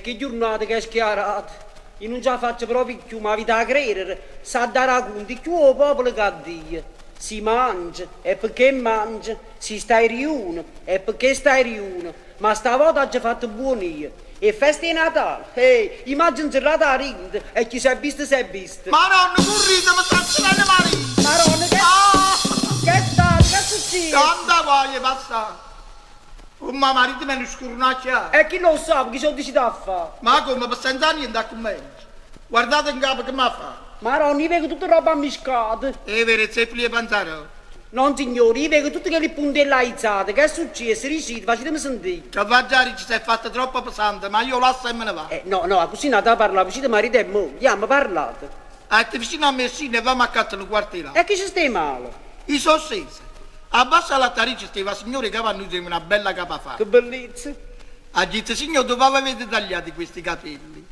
che giornata che è schiarata. Io non ce la faccio proprio più, ma vi da credere. Sa dare conto più o popolo che Dio. Si mangia, e perché mangia. Si sta in riunione, e perché sta in riunione. Ma stavolta ha fatto buonia. E festa di Natale. Immagino serrata a rinda, e chi si è visto si è visto. Madonna, corrite, mi sta tirando Maria! Maronna, che sta? Che succede? Tanta voglia, passa! Un mio marito me ne scurnaccia. E chi lo sa, chi sono deciso a fare? Ma come, per senza niente a commento. Guardate in capo che mi fa. Maronna, io vedo tutta roba ammiscata. E vero, zeppoli e panzaro. Non signore, io vedo tutte quelle puntelle aizzate. Che è successo? Ricite, facetemi sentire. Cavaggiari ci sei fatta troppo pesante, ma io lascio e me ne va. No, così nata a parlare, uscite marito e moglie. Andiamo, parlate. Te vicino a Messina e vamo a cattare il quartiere. E che ci stai male? Io sono scesa. Abbassa la tarica stava signore che vanno a una bella capa fa. Che bellezza. Ha detto, signore, dove avete tagliati questi capelli?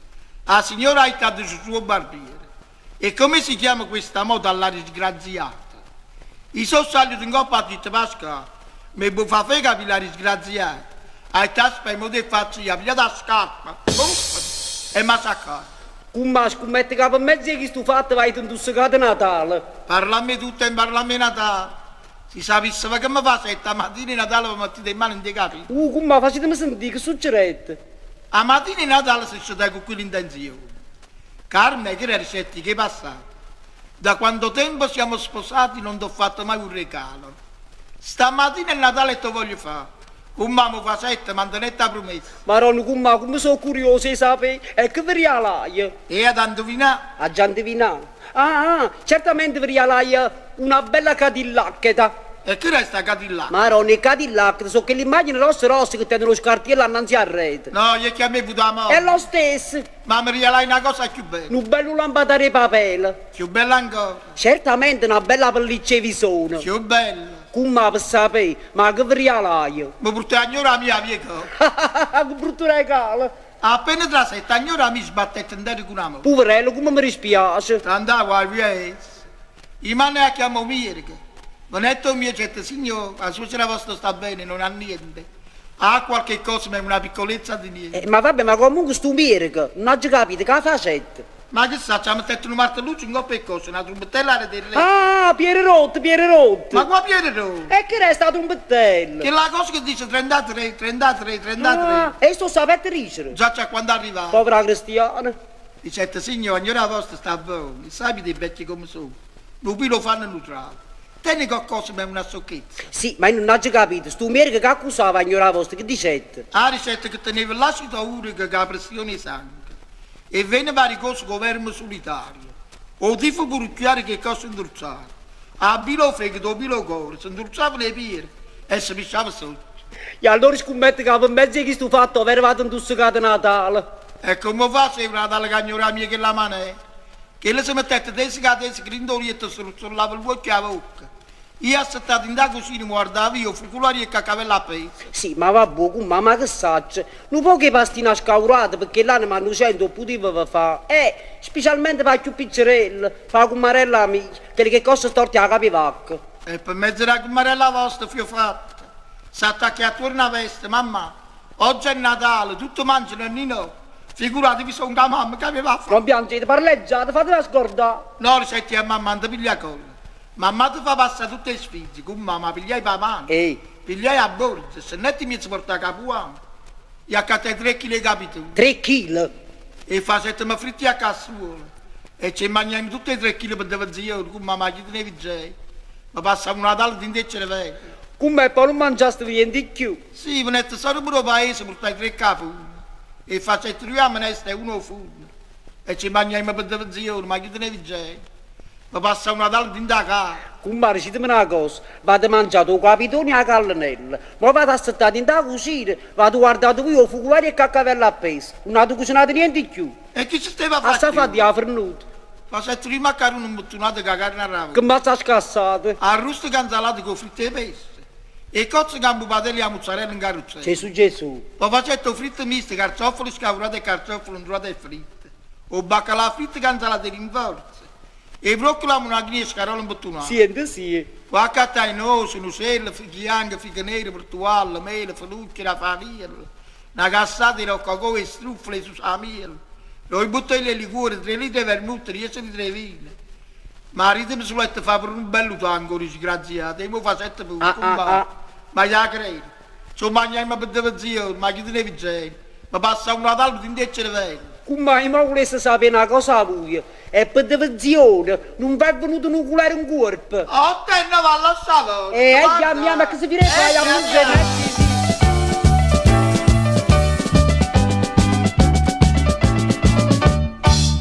La signora ha aiutato sul suo barbiere. E come si chiama questa moda alla disgraziata? I sono saliti in coppa a detto, Pasca, mi può fare fare capire la disgraziata? Hai taspa e mi devo farci la via da scarpa. E massacrato. Come scommette capo in mezzo che sto fatto vai tanto segate Natale. Parlami tutto e parlami Natale. Si sapesse che mi fa setta mattina di Natale mi mettete in mano in dei capi. Come facetemi sentire che succede? A mattina di Natale si scende con quell'intenzione. Carme, che recetti che passate? Da quanto tempo siamo sposati non ti ho fatto mai un regalo. Stamattina è Natale e te voglio fare. Come mi fa setta, mantenete la promessa. Maronna, come sono curioso di sapere. E che vi rialai? E ad indovinare? A già indovinato. Certamente vi rialai una bella Cadillac. E che resta Cadillac? Maronna, i Cadillac sono quelle immagini rosse che tengono lo scartiello annanzi a rete. No, io che a me puto amore. È lo stesso. Ma mi rialai una cosa più bella. Un bello lampadare di papel. Più bella ancora. Certamente una bella pelliccia di visone. Più bella. Come per sapere? Ma che vi rialai? Mi portai a gnora mia vieca. Che brutto regalo. Appena tra 7 anni ora mi sbattette in terra con una mano. Poverello, come mi dispiace. Andavo a via. I manni a chiamo Mirka. Non è detto mio certo signore, la suocera vostra sta bene, non ha niente. Ha qualche cosa, ma è una piccolezza di niente. Ma vabbè, ma comunque stu Mirka, non ho già capito, che la facette? Ma che sa, ci ha messo un martelluccio in coppa e cosa, una trombettella del re. Piere rotto. Ma qua Piero Rotto? E che resta la trombetella? Che è la cosa che dice 33. E sto sapete ricere? Già c'è quando arriva. Povera cristiana. Dice, signore, signora vostra sta buona, sapete i vecchi come sono. Lui lo fanno neutrale. Tieni qualcosa ma è una sciocchezza. Sì, ma io non ho già capito, stu Mirka che accusava a signora vostra, che dicette? La ricetta che teneva l'acido urico che la pressione di sangue. E venne vari cose con verme solitario. O tifo buricchiare che cosa indulzare. A bilo fegato, bilo cuore, si indulzavano le piere e si pisciava sotto. E allora scommette che per mezzo che sto fatto aver fatto un tussacato Natale. E come fa se una tale cagnora mia che la mano è? Che le si mettette tesi grindoliette sull'ava il vuoto a bocca. Io aspettato in da cucina, mi guardavo io, fuculari e cacavella a peso. Sì, ma vabbè, ma che sacce? Non può che pastina scaurata perché là ne manno 100 poteva fare. Specialmente per più piccirelle, per la cumarella mia, quelle che costa storti a capivacca. E per mezzo della cumarella vostra fio fatta. Si attacca attorno a veste, mamma. Oggi è Natale, tutto mangiano e no. Figuratevi sono una mamma che aveva fatto. Non piangete, parleggiate, fatela scordare. No, ricetti a mamma, non ti piglia colla. Mamma ti fa passare tutte le sfide, come mamma pigliai per mano. Pigliai a bordo, se non ti mi porta a capo. E a cate 3 kg di capitolo. 3 kg? E facetemi fritti a cassuola. E ci mangiamo tutte e 3 kg per dove zio, come mamma ci tenevi già. Ma passava una Natale di indecere vecchio. Come poi non mangiaste niente di più? Sì, venite solo pure paese, portai 3 capi. E facette 3 ammoneste e uno fumo. E ci mangiamo per dove zio, ma chi tenevi già. Ma passa una Natale di indagare. Come dicetemi una cosa, vado mangiato i capitoni a callanella, ma vado aspettato in da cucina, vado guardato io fuculari e caccavella appeso, non avete cucinato niente di più. E chi ci stava a A fare? sta fatti la fernuta. Facette 3 maccheroni buttonati con la carne a ravo. Che mazza scassate. Arrosto canzalato con fritte e pesce. E cozze gambo patelli a mozzarella in carrozzella. Gesù. Poi facette fritte miste, carciofoli scaurate e carciofoli ondulate e fritte. O baccalà fritte canzalate in forza. E broccoli a una gnea scarola imbottonata. Sì. Qua accattai noce, nuselle, fichi bianche, fiche nere, portuale, mele, felucche, la farina, una cassata di roccocò e struffole su sa miele, due bottiglie di liquore, 3 litri di vermouth, 10 litri di vino. Marito mi sull'etta fa per un bello tango, disgraziato, e mi fa 7 punti, ma io la credo. Ci mangiamo per dove zio, ma chi te ne viene? Ma passa un Natale di indecere vero. Come ma volesse sapere una cosa lui? E per divizione non va venuto un oculare un corpo. Oh, te ne va a lasciare. E chiamiamo che si viene fai a